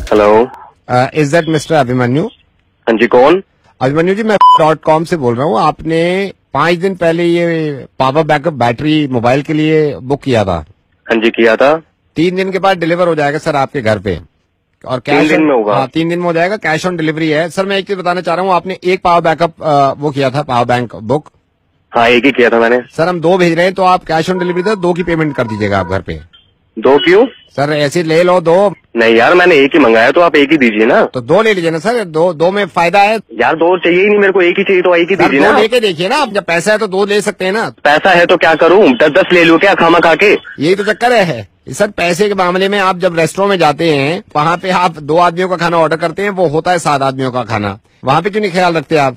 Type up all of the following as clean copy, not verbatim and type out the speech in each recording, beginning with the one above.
Hello, is that mister Abhimanyu? हाँ जी, कौन? अभिमन्यु जी, मैं .com से बोल रहा हूँ। आपने 5 दिन पहले ये पावर बैकअप बैटरी मोबाइल के लिए बुक किया था। हाँ जी, किया था। 3 दिन के बाद डिलीवर हो जाएगा सर आपके घर पे, और कैश 3 दिन में होगा? हाँ, 3 दिन में हो जाएगा। कैश ऑन डिलीवरी है सर। मैं एक चीज बताना चाह रहा हूँ, आपने एक पावर बैकअप वो किया था, पावर बैंक बुक? हाँ, एक ही किया था मैंने। सर हम 2 भेज रहे हैं, तो आप कैश ऑन डिलीवरी 2 की पेमेंट कर दीजिएगा आप घर पे। 2 क्यों? सर ऐसे ले लो 2। नहीं यार, मैंने एक ही मंगाया, तो आप एक ही दीजिए ना। तो 2 ले लीजिए ना सर, 2 में फायदा है यार। 2 चाहिए ही नहीं मेरे को, एक ही चाहिए, तो एक ही सर। दीजिए 2 ना। लेके देखिए ना, आप जब पैसा है तो 2 ले सकते हैं ना। पैसा है तो क्या करूँ, 10-10 ले लूँ क्या खामा खा के? यही तो चक्कर है सर। पैसे के मामले में आप जब रेस्टोरेंट में जाते हैं, वहाँ पे आप 2 आदमियों का खाना ऑर्डर करते हैं, वो होता है 7 आदमियों का खाना। वहाँ पे क्यों नहीं ख्याल रखते आप?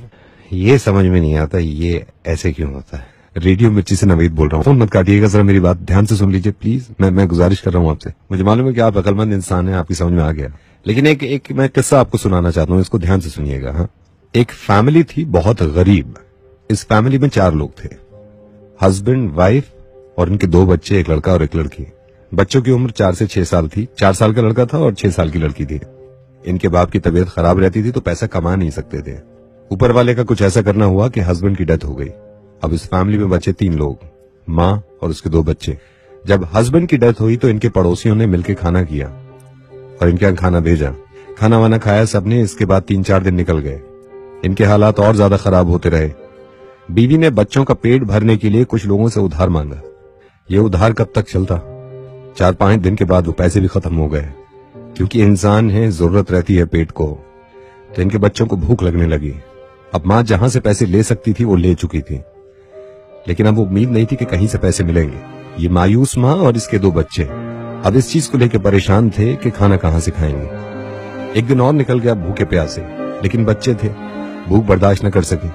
ये समझ में नहीं आता ये ऐसे क्यों होता है। रेडियो मिर्ची से नवीद बोल रहा हूँ। फोन मत काटिएगा जरा, मेरी बात ध्यान से सुन लीजिए प्लीज। मैं गुजारिश कर रहा हूँ आपसे। मुझे मालूम है कि आप अकलमंद इंसान हैं, आपकी समझ में आ गया, लेकिन एक मैं किस्सा आपको सुनाना चाहता हूँ, इसको ध्यान से सुनिएगा। हाँ, एक फैमिली थी बहुत गरीब। इस फैमिली में 4 लोग थे, हस्बैंड, वाइफ और इनके 2 बच्चे, एक लड़का और एक लड़की। बच्चों की उम्र 4 से 6 साल थी। 4 साल का लड़का था और 6 साल की लड़की थी। इनके बाप की तबीयत खराब रहती थी, तो पैसा कमा नहीं सकते थे। ऊपर वाले का कुछ ऐसा करना हुआ कि हस्बैंड की डेथ हो गई। अब इस फैमिली में बचे 3 लोग, माँ और उसके 2 बच्चे। जब हस्बैंड की डेथ हुई तो इनके पड़ोसियों ने मिलकर खाना किया और इनके यहाँ खाना भेजा। खाना वाना खाया सबने। इसके बाद 3-4 दिन निकल गए। इनके हालात और ज्यादा खराब होते रहे। बीवी ने बच्चों का पेट भरने के लिए कुछ लोगों से उधार मांगा। ये उधार कब तक चलता? 4-5 दिन के बाद वो पैसे भी खत्म हो गए। क्योंकि इंसान है, जरूरत रहती है पेट को, तो इनके बच्चों को भूख लगने लगी। अब माँ जहां से पैसे ले सकती थी वो ले चुकी थी, लेकिन अब उम्मीद नहीं थी कि कहीं से पैसे मिलेंगे। ये मायूस माँ और इसके 2 बच्चे अब इस चीज को लेकर परेशान थे कि खाना कहां से खाएंगे। एक दिन और निकल गया भूखे प्यासे, लेकिन बच्चे थे, भूख बर्दाश्त न कर सके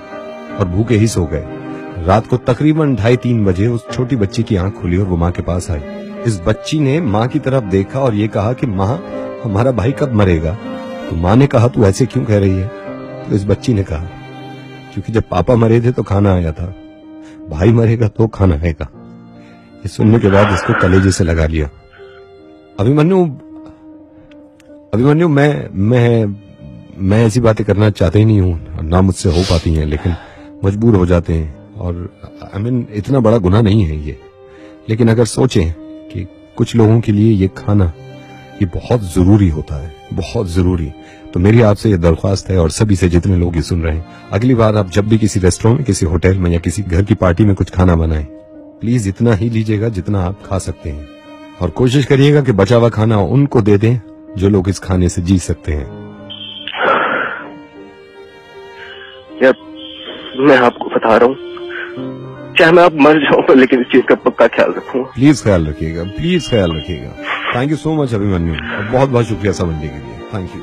और भूखे ही सो गए। रात को तकरीबन 2:30-3 बजे उस छोटी बच्ची की आंख खुली और वो माँ के पास आई। इस बच्ची ने माँ की तरफ देखा और ये कहा कि माँ, हमारा भाई कब मरेगा? तो माँ ने कहा, तू ऐसे क्यों कह रही है? तो इस बच्ची ने कहा, क्योंकि जब पापा मरे थे तो खाना आया था, भाई मरेगा तो खाना आएगा। ये सुनने के बाद इसको कलेजे से लगा लिया। अभिमन्यु, मैं ऐसी बातें करना चाहते ही नहीं हूं, ना मुझसे हो पाती हैं, लेकिन मजबूर हो जाते हैं। और इतना बड़ा गुनाह नहीं है ये, लेकिन अगर सोचें कि कुछ लोगों के लिए ये खाना ये बहुत जरूरी होता है, बहुत जरूरी, तो मेरी आपसे ये दरख्वास्त है और सभी से जितने लोग ये सुन रहे हैं, अगली बार आप जब भी किसी रेस्टोरेंट में, किसी होटल में या किसी घर की पार्टी में कुछ खाना बनाएं, प्लीज इतना ही लीजिएगा जितना आप खा सकते हैं, और कोशिश करिएगा कि बचा हुआ खाना उनको दे दें जो लोग इस खाने से जी सकते हैं। यार, मैं आपको बता रहा हूँ, चाहे मैं अब मर जाऊँ, लेकिन इस चीज का पक्का ख्याल रखूंगा। प्लीज ख्याल रखिएगा, प्लीज ख्याल रखिएगा। Thank you so much Abhimanyu, बहुत बहुत शुक्रिया समझने के लिए। Thank you.